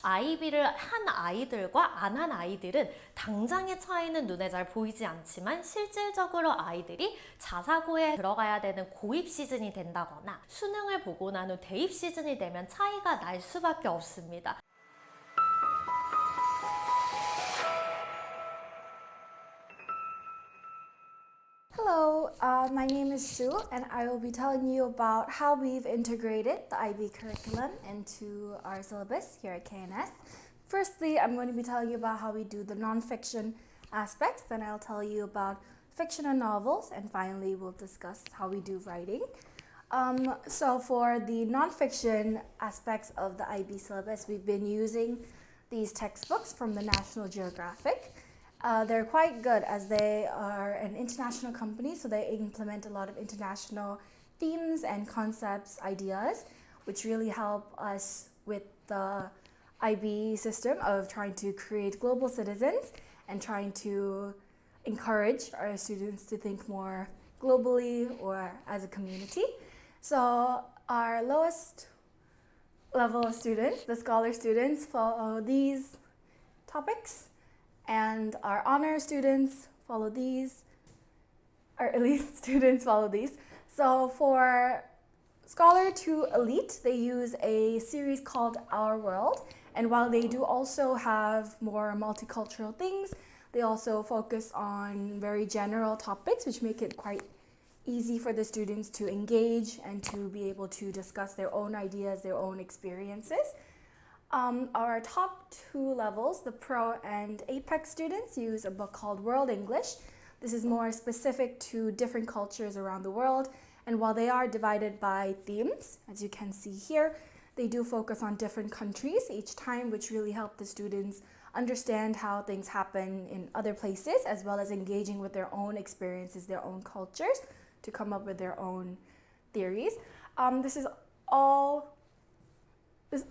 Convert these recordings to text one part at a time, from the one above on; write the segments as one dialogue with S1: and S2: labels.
S1: IB를 한 아이들과 안 한 아이들은 당장의 차이는 눈에 잘 보이지 않지만 실질적으로 아이들이 자사고에 들어가야 되는 고입 시즌이 된다거나 수능을 보고 난 후 대입 시즌이 되면 차이가 날 수밖에 없습니다.
S2: Hello, my name is Sue, and I will be telling you about how we've integrated the IB curriculum into our syllabus here at KNS. Firstly, I'm going to be telling you about how we do the nonfiction aspects, then I'll tell you about fiction and novels, and finally we'll discuss how we do writing. So for the nonfiction aspects of the IB syllabus, we've been using these textbooks from the National Geographic. They're quite good as they are an international company, so they implement a lot of international themes and concepts, ideas, which really help us with the IB system of trying to create global citizens and trying to encourage our students to think more globally or as a community. So our lowest level of students, the scholar students, follow these topics. And our honor students follow these, our elite students follow these. So for Scholar to Elite, they use a series called Our World. And while they do also have more multicultural things, they also focus on very general topics, which make it quite easy for the students to engage and to be able to discuss their own ideas, their own experiences. Our top two levels, the Pro and Apex students, use a book called World English. This is more specific to different cultures around the world, and while they are divided by themes, as you can see here, they do focus on different countries each time, which really help the students understand how things happen in other places, as well as engaging with their own experiences, their own cultures, to come up with their own theories. This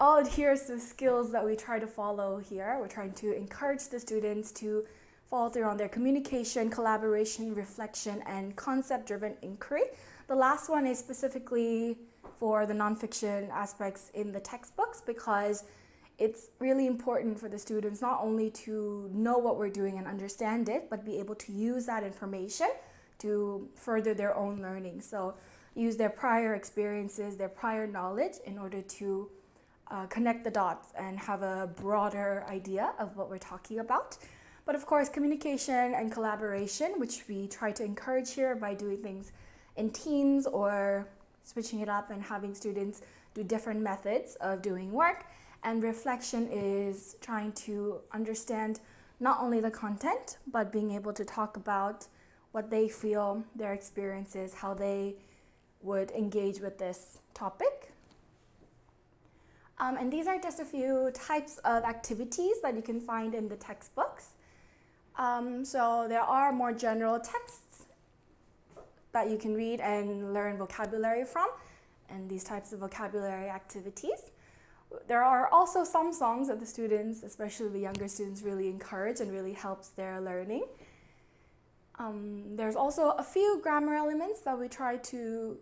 S2: all adheres to the skills that we try to follow here. We're trying to encourage the students to follow through on their communication, collaboration, reflection, and concept-driven inquiry. The last one is specifically for the nonfiction aspects in the textbooks because it's really important for the students not only to know what we're doing and understand it, but be able to use that information to further their own learning. So use their prior experiences, their prior knowledge in order to connect the dots and have a broader idea of what we're talking about. But of course, communication and collaboration, which we try to encourage here by doing things in teams or switching it up and having students do different methods of doing work. And reflection is trying to understand not only the content, but being able to talk about what they feel, their experiences, how they would engage with this topic. And these are just a few types of activities that you can find in the textbooks. So there are more general texts that you can read and learn vocabulary from, and these types of vocabulary activities. There are also some songs that the students, especially the younger students, really encourage and really helps their learning. There's also a few grammar elements that we try to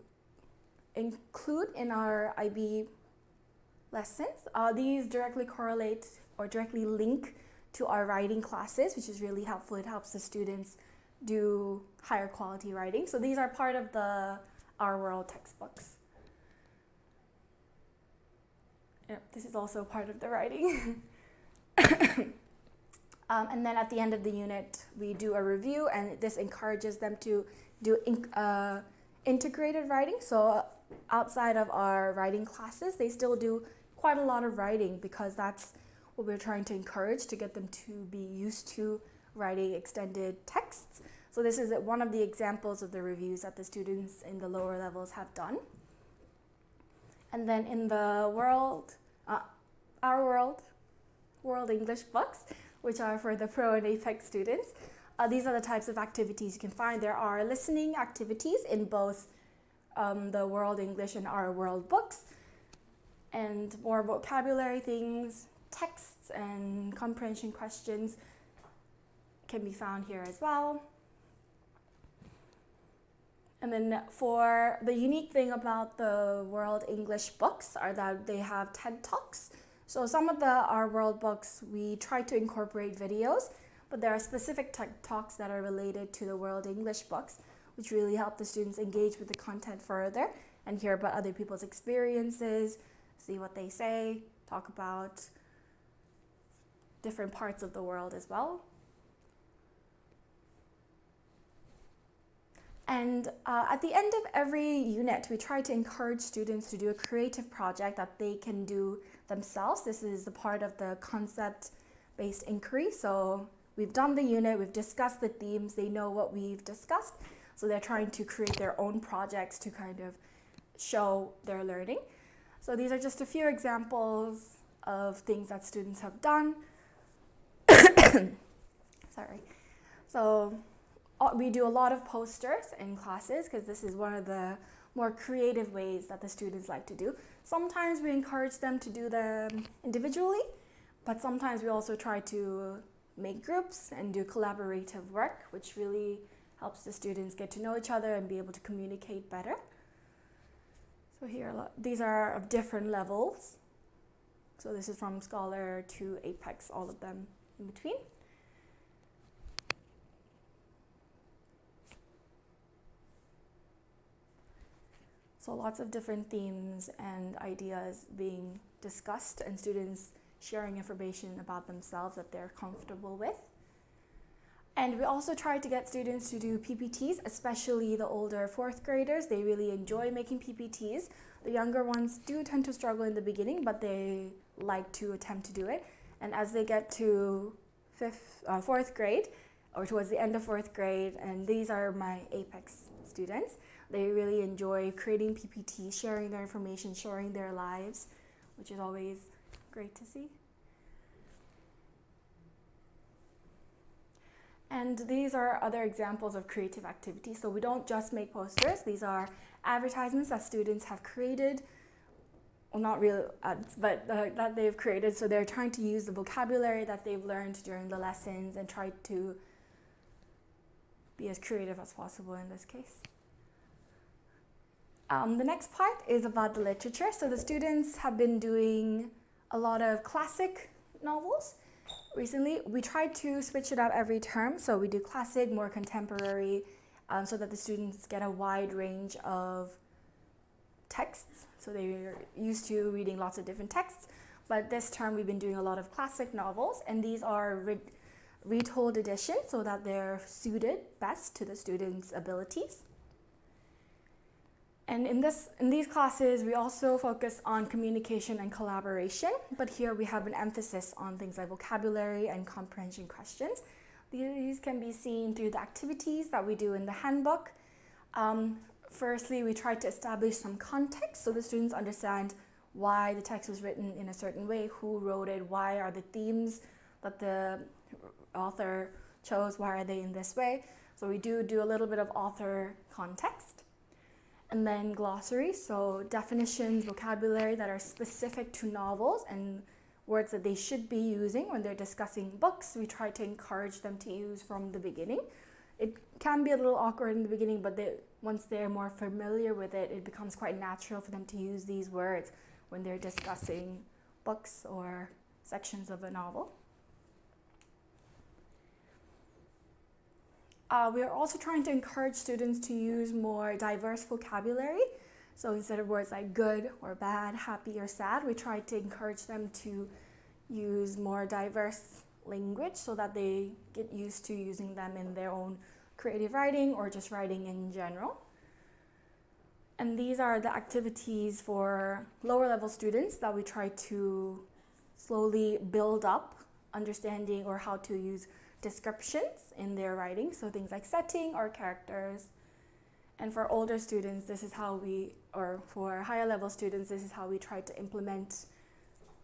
S2: include in our IB lessons. These directly correlate or directly link to our writing classes, which is really helpful. It helps the students do higher quality writing. So these are part of the Our World textbooks. Yep, this is also part of the writing. And then at the end of the unit, we do a review, and this encourages them to do integrated writing. So outside of our writing classes, they still do quite a lot of writing because that's what we're trying to encourage, to get them to be used to writing extended texts. So this is one of the examples of the reviews that the students in the lower levels have done. And then in the Our World English books, which are for the Pro and Apex students, these are the types of activities you can find. There are listening activities in both the World English and Our World books, and more vocabulary things, texts and comprehension questions can be found here as well. And then for the unique thing about the World English books are that they have TED Talks. So some of our world books, we try to incorporate videos, but there are specific talks that are related to the World English books, which really help the students engage with the content further and hear about other people's experiences, see what they say, talk about different parts of the world as well. And at the end of every unit, we try to encourage students to do a creative project that they can do themselves. This is the part of the concept-based inquiry. So we've done the unit, we've discussed the themes, they know what we've discussed. So they're trying to create their own projects to kind of show their learning. So these are just a few examples of things that students have done. Sorry. So we do a lot of posters in classes because this is one of the more creative ways that the students like to do. Sometimes we encourage them to do them individually, but sometimes we also try to make groups and do collaborative work, which really helps the students get to know each other and be able to communicate better. So here, these are of different levels. So this is from Scholar to Apex, all of them in between. So lots of different themes and ideas being discussed and students sharing information about themselves that they're comfortable with. And we also try to get students to do PPTs, especially the older 4th graders. They really enjoy making PPTs. The younger ones do tend to struggle in the beginning, but they like to attempt to do it. And as they get to 4th grade, or towards the end of 4th grade, and these are my Apex students, they really enjoy creating PPTs, sharing their information, sharing their lives, which is always great to see. And these are other examples of creative activities. So we don't just make posters. These are advertisements that students have created. Well, not real ads, but that they've created. So they're trying to use the vocabulary that they've learned during the lessons and try to be as creative as possible in this case. The next part is about the literature. So the students have been doing a lot of classic novels. Recently, we try to switch it up every term. So we do classic, more contemporary, so that the students get a wide range of texts. So they're used to reading lots of different texts. But this term, we've been doing a lot of classic novels, and these are retold editions so that they're suited best to the students' abilities. And in these classes, we also focus on communication and collaboration, but here we have an emphasis on things like vocabulary and comprehension questions. These can be seen through the activities that we do in the handbook. Firstly, we try to establish some context so the students understand why the text was written in a certain way, who wrote it, why are the themes that the author chose, why are they in this way. So we do a little bit of author context. And then glossary, so definitions, vocabulary that are specific to novels and words that they should be using when they're discussing books. We try to encourage them to use from the beginning. It can be a little awkward in the beginning, but once they're more familiar with it, it becomes quite natural for them to use these words when they're discussing books or sections of a novel. We are also trying to encourage students to use more diverse vocabulary. So instead of words like good or bad, happy or sad, we try to encourage them to use more diverse language so that they get used to using them in their own creative writing or just writing in general. And these are the activities for lower level students that we try to slowly build up understanding or how to use descriptions in their writing, so things like setting or characters. And for older students, this is how for higher level students, this is how we try to implement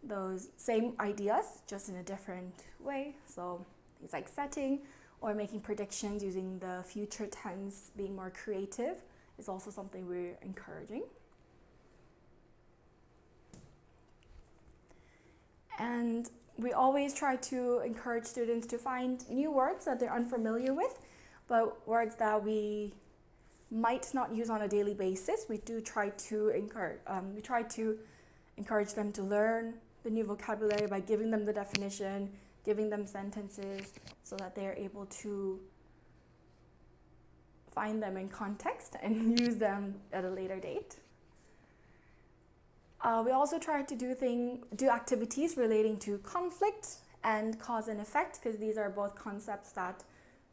S2: those same ideas, just in a different way. So things like setting or making predictions using the future tense, being more creative, is also something we're encouraging. And we always try to encourage students to find new words that they're unfamiliar with, but words that we might not use on a daily basis. We do try to encourage them to learn the new vocabulary by giving them the definition, giving them sentences so that they're able to find them in context and use them at a later date. We also try to do activities relating to conflict and cause and effect, because these are both concepts that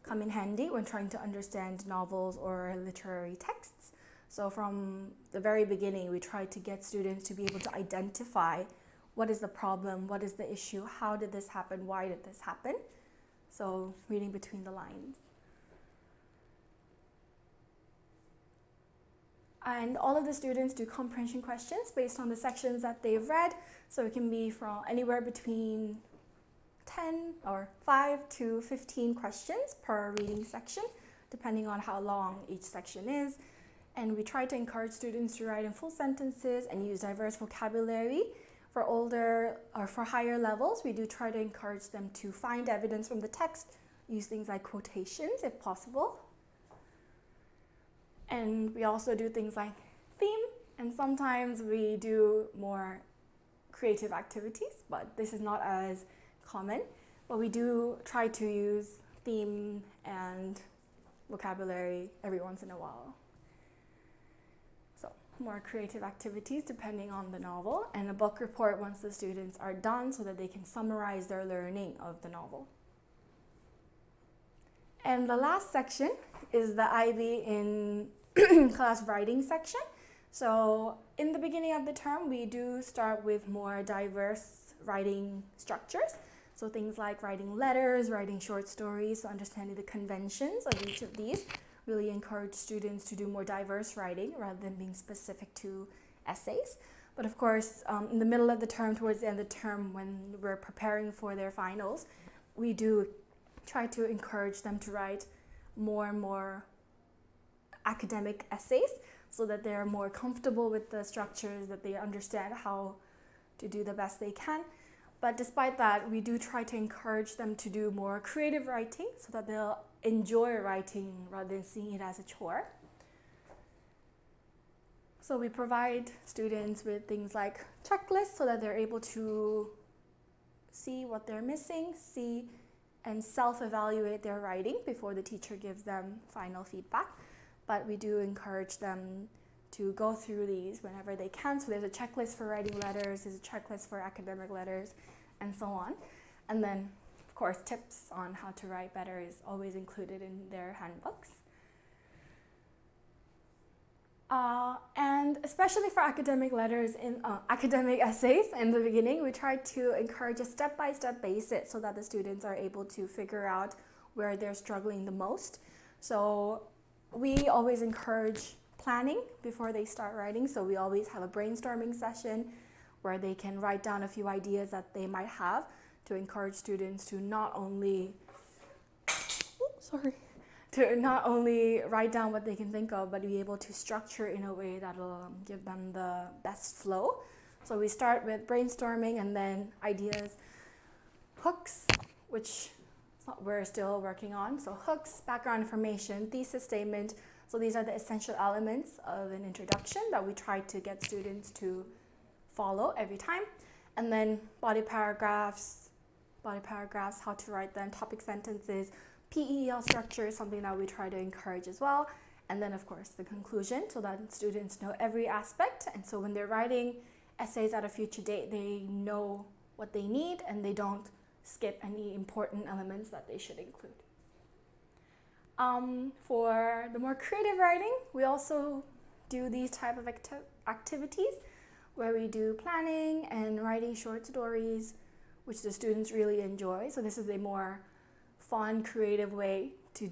S2: come in handy when trying to understand novels or literary texts. So from the very beginning, we try to get students to be able to identify what is the problem, what is the issue, how did this happen, why did this happen? So reading between the lines. And all of the students do comprehension questions based on the sections that they've read. So it can be from anywhere between 10 or 5 to 15 questions per reading section, depending on how long each section is. And we try to encourage students to write in full sentences and use diverse vocabulary. For older or for higher levels, we do try to encourage them to find evidence from the text, use things like quotations if possible. And we also do things like theme, and sometimes we do more creative activities, but this is not as common. But we do try to use theme and vocabulary every once in a while. So more creative activities depending on the novel, and a book report once the students are done so that they can summarize their learning of the novel. And the last section is the IB in class writing section. So in the beginning of the term, we do start with more diverse writing structures. So things like writing letters, writing short stories, so understanding the conventions of each of these really encourage students to do more diverse writing rather than being specific to essays. But of course, in the middle of the term, towards the end of the term, when we're preparing for their finals, we do try to encourage them to write more and more academic essays so that they're more comfortable with the structures, that they understand how to do the best they can. But despite that, we do try to encourage them to do more creative writing so that they'll enjoy writing rather than seeing it as a chore. So we provide students with things like checklists so that they're able to see what they're missing, see and self-evaluate their writing before the teacher gives them final feedback. But we do encourage them to go through these whenever they can. So there's a checklist for writing letters, there's a checklist for academic letters, and so on. And then, of course, tips on how to write better is always included in their handbooks. And especially for academic letters, in academic essays in the beginning, we try to encourage a step-by-step basis so that the students are able to figure out where they're struggling the most. So we always encourage planning before they start writing. So we always have a brainstorming session where they can write down a few ideas that they might have to encourage students to not only write down what they can think of, but be able to structure in a way that'll give them the best flow. So we start with brainstorming and then ideas, hooks, which we're still working on. So hooks, background information, thesis statement. So these are the essential elements of an introduction that we try to get students to follow every time. And then body paragraphs, how to write them, topic sentences, PEL structure is something that we try to encourage as well. And then of course the conclusion, so that students know every aspect. And so when they're writing essays at a future date, they know what they need and they don't skip any important elements that they should include. For the more creative writing, we also do these type of activities where we do planning and writing short stories, which the students really enjoy. So this is a more fun, creative way to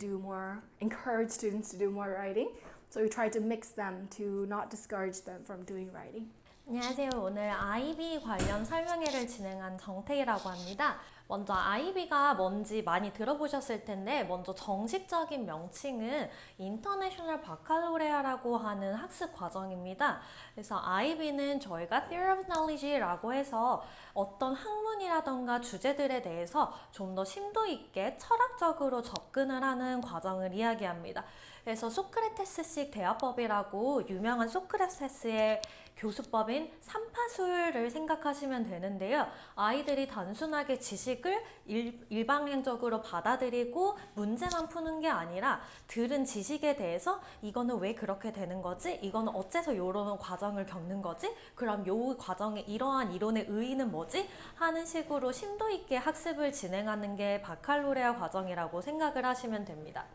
S2: encourage students to do more writing. So we try to mix them to not discourage them from doing writing.
S1: 안녕하세요. 오늘 IB 관련 설명회를 진행한 정태희라고 합니다. 먼저 IB가 뭔지 많이 들어보셨을 텐데 먼저 정식적인 명칭은 인터내셔널 바칼로레아라고 하는 학습 과정입니다. 그래서 IB는 저희가 Theory of Knowledge라고 해서 어떤 학문이라던가 주제들에 대해서 좀 더 심도 있게 철학적으로 접근을 하는 과정을 이야기합니다. 그래서 소크라테스식 대화법이라고 유명한 소크라테스의 교수법인 삼파술을 생각하시면 되는데요. 아이들이 단순하게 지식을 일방향적으로 받아들이고 문제만 푸는 게 아니라 들은 지식에 대해서 이거는 왜 그렇게 되는 거지? 이거는 어째서 이런 과정을 겪는 거지? 그럼 이 과정의 이러한 이론의 의의는 뭐지? 하는 식으로 심도 있게 학습을 진행하는 게 바칼로레아 과정이라고 생각을 하시면 됩니다.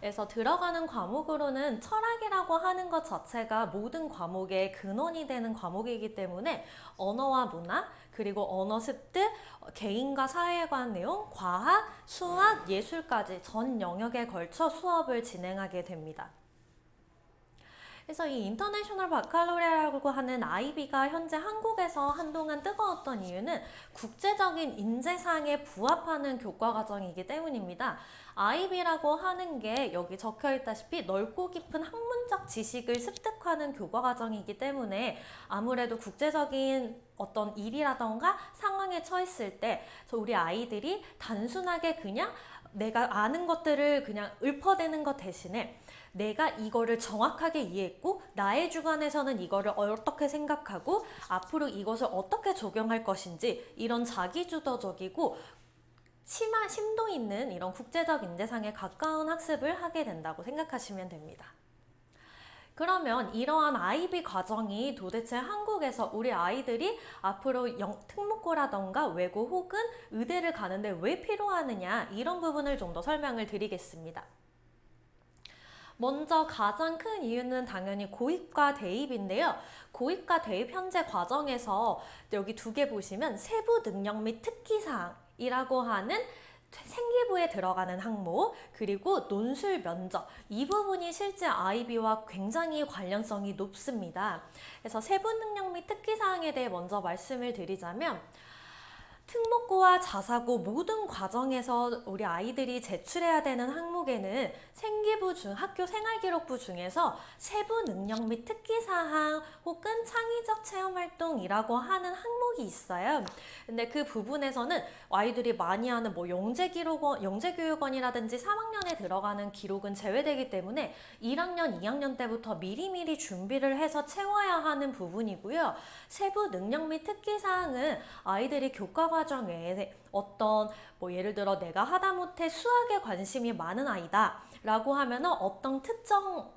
S1: 그래서 들어가는 과목으로는 철학이라고 하는 것 자체가 모든 과목의 근원이 되는 과목이기 때문에 언어와 문화, 그리고 언어 습득, 개인과 사회에 관한 내용, 과학, 수학, 예술까지 전 영역에 걸쳐 수업을 진행하게 됩니다. 그래서 이 인터내셔널 바칼로레아라고 하는 IB가 현재 한국에서 한동안 뜨거웠던 이유는 국제적인 인재상에 부합하는 교과과정이기 때문입니다. IB라고 하는 게 여기 적혀 있다시피 넓고 깊은 학문적 지식을 습득하는 교과과정이기 때문에 아무래도 국제적인 어떤 일이라던가 상황에 처했을 때 우리 아이들이 단순하게 그냥 내가 아는 것들을 그냥 읊어대는 것 대신에 내가 이거를 정확하게 이해했고 나의 주관에서는 이거를 어떻게 생각하고 앞으로 이것을 어떻게 적용할 것인지 이런 자기주도적이고 심도 있는 이런 국제적 인재상에 가까운 학습을 하게 된다고 생각하시면 됩니다. 그러면 이러한 IB 과정이 도대체 한국에서 우리 아이들이 앞으로 특목고라던가 외고 혹은 의대를 가는데 왜 필요하느냐 이런 부분을 좀 더 설명을 드리겠습니다. 먼저 가장 큰 이유는 당연히 고입과 대입인데요. 고입과 대입 현재 과정에서 여기 두 개 보시면 세부 능력 및 특기사항이라고 하는 생기부에 들어가는 항목, 그리고 논술 면접, 이 부분이 실제 IB와 굉장히 관련성이 높습니다. 그래서 세부 능력 및 특기사항에 대해 먼저 말씀을 드리자면 특목고와 자사고 모든 과정에서 우리 아이들이 제출해야 되는 항목에는 생기부 중 학교 생활기록부 중에서 세부 능력 및 특기사항 혹은 창의적 체험활동이라고 하는 항목이 있어요. 근데 그 부분에서는 아이들이 많이 하는 뭐 영재교육원이라든지 3학년에 들어가는 기록은 제외되기 때문에 1학년, 2학년 때부터 미리미리 준비를 해서 채워야 하는 부분이고요. 세부 능력 및 특기사항은 아이들이 교과 과정 외에 어떤 예를 들어 내가 하다못해 수학에 관심이 많은 아이다 라고 하면은 어떤 특정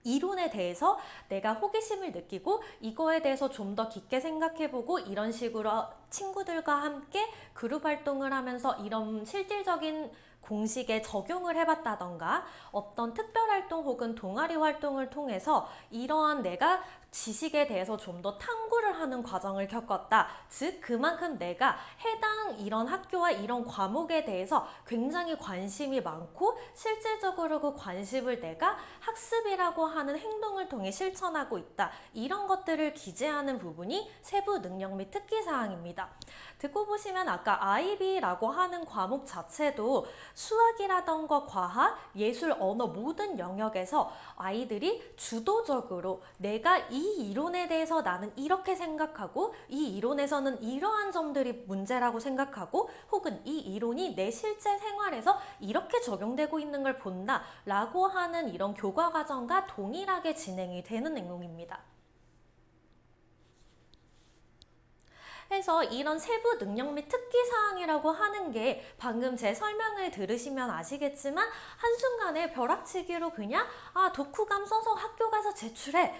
S1: 이론에 대해서 내가 호기심을 느끼고 이거에 대해서 좀 더 깊게 생각해보고 이런 식으로 친구들과 함께 그룹 활동을 하면서 이런 실질적인 공식에 적용을 해봤다던가 어떤 특별활동 혹은 동아리 활동을 통해서 이러한 내가 지식에 대해서 좀 더 탐구를 하는 과정을 겪었다. 즉 그만큼 내가 해당 이런 학교와 이런 과목에 대해서 굉장히 관심이 많고 실질적으로 그 관심을 내가 학습이라고 하는 행동을 통해 실천하고 있다. 이런 것들을 기재하는 부분이 세부 능력 및 특기사항입니다. 듣고 보시면 아까 IB라고 하는 과목 자체도 수학이라던가 과학, 예술, 언어 모든 영역에서 아이들이 주도적으로 내가 이 이론에 대해서 나는 이렇게 생각하고 이 이론에서는 이러한 점들이 문제라고 생각하고 혹은 이 이론이 내 실제 생활에서 이렇게 적용되고 있는 걸 본다 라고 하는 이런 교과과정과 동일하게 진행이 되는 내용입니다. 해서 이런 세부 능력 및 특기사항이라고 하는 게 방금 제 설명을 들으시면 아시겠지만 한순간에 벼락치기로 그냥 독후감 써서 학교 가서 제출해.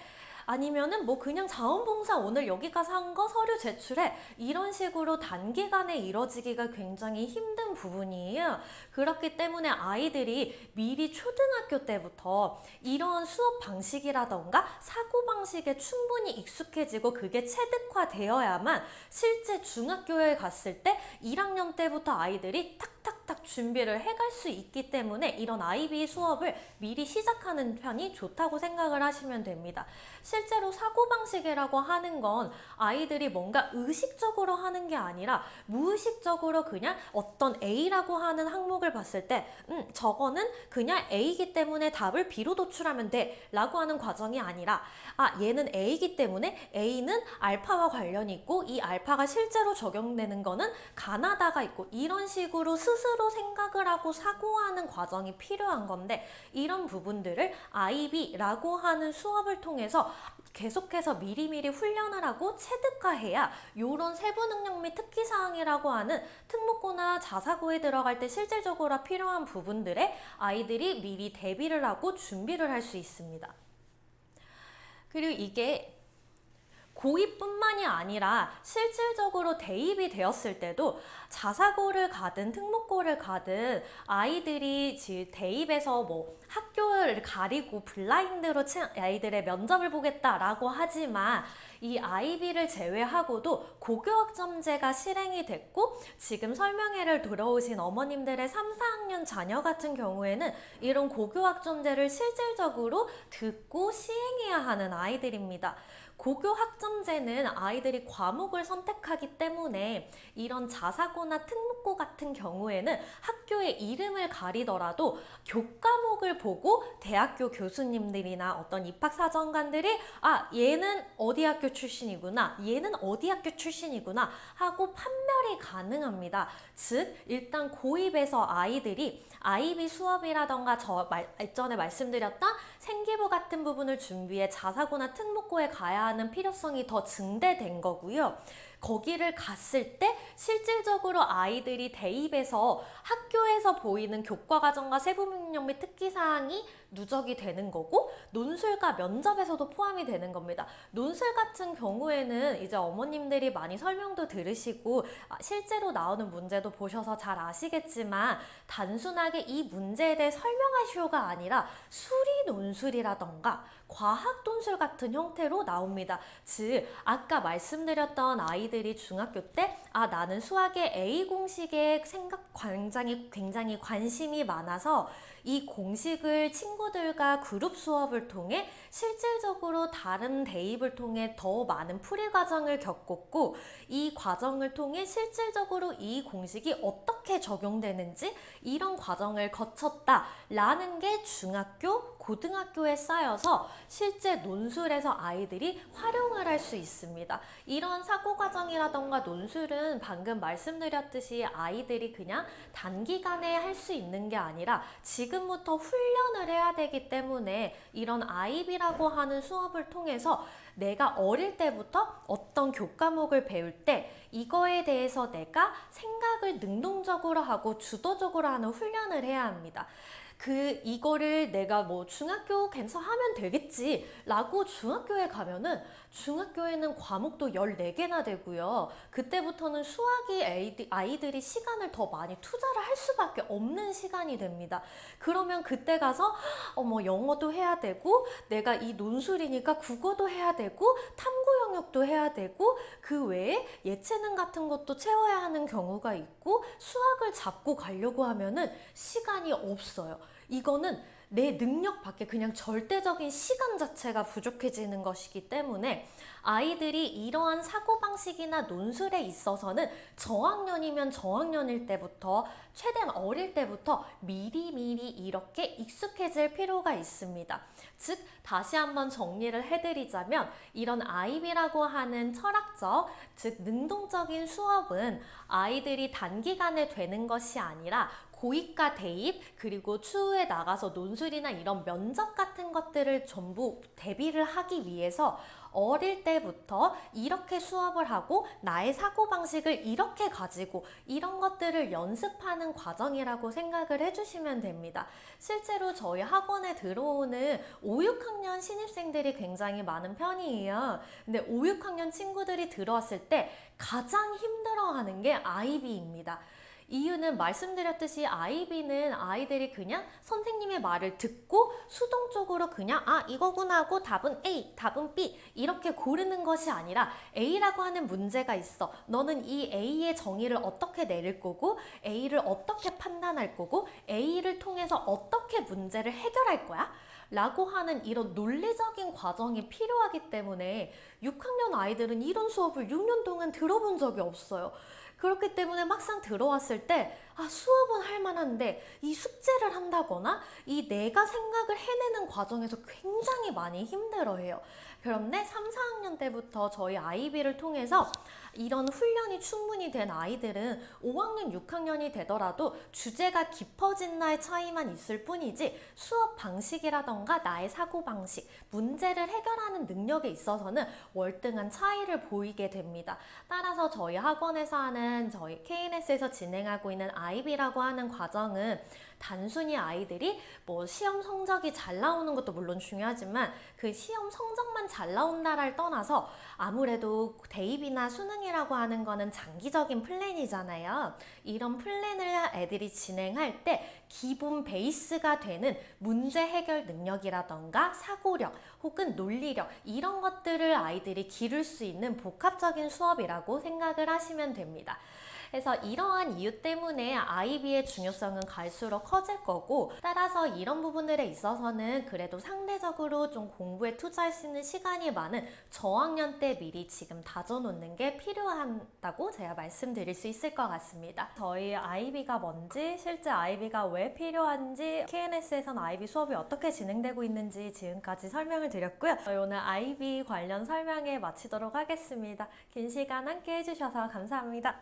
S1: 아니면은 그냥 자원봉사 오늘 여기 가서 한 거 서류 제출해. 이런 식으로 단기간에 이뤄지기가 굉장히 힘든 부분이에요. 그렇기 때문에 아이들이 미리 초등학교 때부터 이런 수업 방식이라던가 사고방식에 충분히 익숙해지고 그게 체득화되어야만 실제 중학교에 갔을 때 1학년 때부터 아이들이 탁탁탁 준비를 해갈 수 있기 때문에 이런 IB 수업을 미리 시작하는 편이 좋다고 생각을 하시면 됩니다. 실제로 사고방식이라고 하는 건 아이들이 뭔가 의식적으로 하는 게 아니라 무의식적으로 그냥 어떤 A라고 하는 항목을 봤을 때 저거는 그냥 A이기 때문에 답을 B로 도출하면 돼 라고 하는 과정이 아니라 얘는 A이기 때문에 A는 알파와 관련이 있고 이 알파가 실제로 적용되는 거는 가나다가 있고 이런 식으로 스스로 스스로 생각을 하고 사고하는 과정이 필요한 건데, 이런 부분들을 IB라고 하는 수업을 통해서 계속해서 미리미리 훈련을 하고 체득화해야 이런 세부 능력 및 특기사항이라고 하는 특목고나 자사고에 들어갈 때 실질적으로 필요한 부분들에 아이들이 미리 대비를 하고 준비를 할 수 있습니다. 그리고 이게 고입뿐만이 아니라 실질적으로 대입이 되었을 때도 자사고를 가든 특목고를 가든 아이들이 대입에서 뭐 학교를 가리고 블라인드로 아이들의 면접을 보겠다라고 하지만, 이 IB를 제외하고도 고교학점제가 실행이 됐고, 지금 설명회를 들어오신 어머님들의 3, 4학년 자녀 같은 경우에는 이런 고교학점제를 실질적으로 듣고 시행해야 하는 아이들입니다. 고교학점제는 아이들이 과목을 선택하기 때문에 이런 자사고나 특목고 같은 경우에는 학교의 이름을 가리더라도 교과목을 보고 대학교 교수님들이나 어떤 입학사정관들이 얘는 어디 학교 출신이구나, 얘는 어디 학교 출신이구나 하고 판별이 가능합니다. 즉 일단 고입에서 아이들이 IB 수업이라던가 전에 말씀드렸던 생기부 같은 부분을 준비해 자사고나 특목고에 가야 하는 필요성이 더 증대된 거고요. 거기를 갔을 때 실질적으로 아이들이 대입에서 학교에서 보이는 교과과정과 세부능력 및 특기사항이 누적이 되는 거고, 논술과 면접에서도 포함이 되는 겁니다. 논술 같은 경우에는 이제 어머님들이 많이 설명도 들으시고 실제로 나오는 문제도 보셔서 잘 아시겠지만, 단순하게 이 문제에 대해 설명하시오가 아니라 수리 논술이라던가 과학 논술 같은 형태로 나옵니다. 즉 아까 말씀드렸던 아이들이 중학교 때 나는 수학의 A 공식에 굉장히 관심이 많아서 이 공식을 친구들과 그룹 수업을 통해 실질적으로 다른 대입을 통해 더 많은 풀이 과정을 겪었고, 이 과정을 통해 실질적으로 이 공식이 어떻게 적용되는지 이런 과정을 거쳤다라는 게 중학교, 고등학교에 쌓여서 실제 논술에서 아이들이 활용을 할 수 있습니다. 이런 사고 과정이라던가 논술은 방금 말씀드렸듯이 아이들이 그냥 단기간에 할 수 있는 게 아니라 지금부터 훈련을 해야 되기 때문에, 이런 IB라고 하는 수업을 통해서 내가 어릴 때부터 어떤 교과목을 배울 때 이거에 대해서 내가 생각을 능동적으로 하고 주도적으로 하는 훈련을 해야 합니다. 이거를 내가 뭐 중학교 하면 되겠지 라고 중학교에 가면은 중학교에는 과목도 14개나 되고요. 그때부터는 수학이 아이들이 시간을 더 많이 투자를 할 수밖에 없는 시간이 됩니다. 그러면 그때 가서 영어도 해야 되고, 내가 이 논술이니까 국어도 해야 되고, 탐구 영역도 해야 되고, 그 외에 예체능 같은 것도 채워야 하는 경우가 있고, 수학을 잡고 가려고 하면은 시간이 없어요. 이거는 내 능력 밖에 그냥 절대적인 시간 자체가 부족해지는 것이기 때문에 아이들이 이러한 사고방식이나 논술에 있어서는 저학년이면 저학년일 때부터, 최대한 어릴 때부터 미리미리 이렇게 익숙해질 필요가 있습니다. 즉 다시 한번 정리를 해드리자면, 이런 IB라고 하는 철학적, 즉 능동적인 수업은 아이들이 단기간에 되는 것이 아니라 고입과 대입, 그리고 추후에 나가서 논술이나 이런 면접 같은 것들을 전부 대비를 하기 위해서 어릴 때부터 이렇게 수업을 하고 나의 사고방식을 이렇게 가지고 이런 것들을 연습하는 과정이라고 생각을 해주시면 됩니다. 실제로 저희 학원에 들어오는 5, 6학년 신입생들이 굉장히 많은 편이에요. 근데 5, 6학년 친구들이 들어왔을 때 가장 힘들어하는 게 IB입니다. 이유는 말씀드렸듯이 IB는 아이들이 그냥 선생님의 말을 듣고 수동적으로 그냥 이거구나 하고 답은 A, 답은 B 이렇게 고르는 것이 아니라, A라고 하는 문제가 있어. 너는 이 A의 정의를 어떻게 내릴 거고, A를 어떻게 판단할 거고, A를 통해서 어떻게 문제를 해결할 거야? 라고 하는 이런 논리적인 과정이 필요하기 때문에 6학년 아이들은 이런 수업을 6년 동안 들어본 적이 없어요. 그렇기 때문에 막상 들어왔을 때 수업은 할 만한데 이 숙제를 한다거나 이 내가 생각을 해내는 과정에서 굉장히 많이 힘들어해요. 그런데 3, 4학년 때부터 저희 IB를 통해서 이런 훈련이 충분히 된 아이들은 5학년, 6학년이 되더라도 주제가 깊어진 나의 차이만 있을 뿐이지 수업 방식이라던가 나의 사고방식, 문제를 해결하는 능력에 있어서는 월등한 차이를 보이게 됩니다. 따라서 저희 학원에서 하는 저희 KNS에서 진행하고 있는 IB라고 하는 과정은 단순히 아이들이 뭐 시험 성적이 잘 나오는 것도 물론 중요하지만 그 시험 성적만 잘 나온다를 떠나서 아무래도 대입이나 수능이라고 하는 거는 장기적인 플랜이잖아요. 이런 플랜을 애들이 진행할 때 기본 베이스가 되는 문제 해결 능력이라던가 사고력 혹은 논리력 이런 것들을 아이들이 기를 수 있는 복합적인 수업이라고 생각을 하시면 됩니다. 그래서 이러한 이유 때문에 IB의 중요성은 갈수록 커질 거고 따라서 이런 부분들에 있어서는 그래도 상대적으로 좀 공부에 투자할 수 있는 시간이 많은 저학년 때 미리 지금 다져놓는 게 필요하다고 제가 말씀드릴 수 있을 것 같습니다. 저희 IB가 뭔지 실제 IB가 왜 필요한지 KNS에서는 IB 수업이 어떻게 진행되고 있는지 지금까지 설명을 드렸고요. 저희 오늘 IB 관련 설명에 마치도록 하겠습니다. 긴 시간 함께 해주셔서 감사합니다.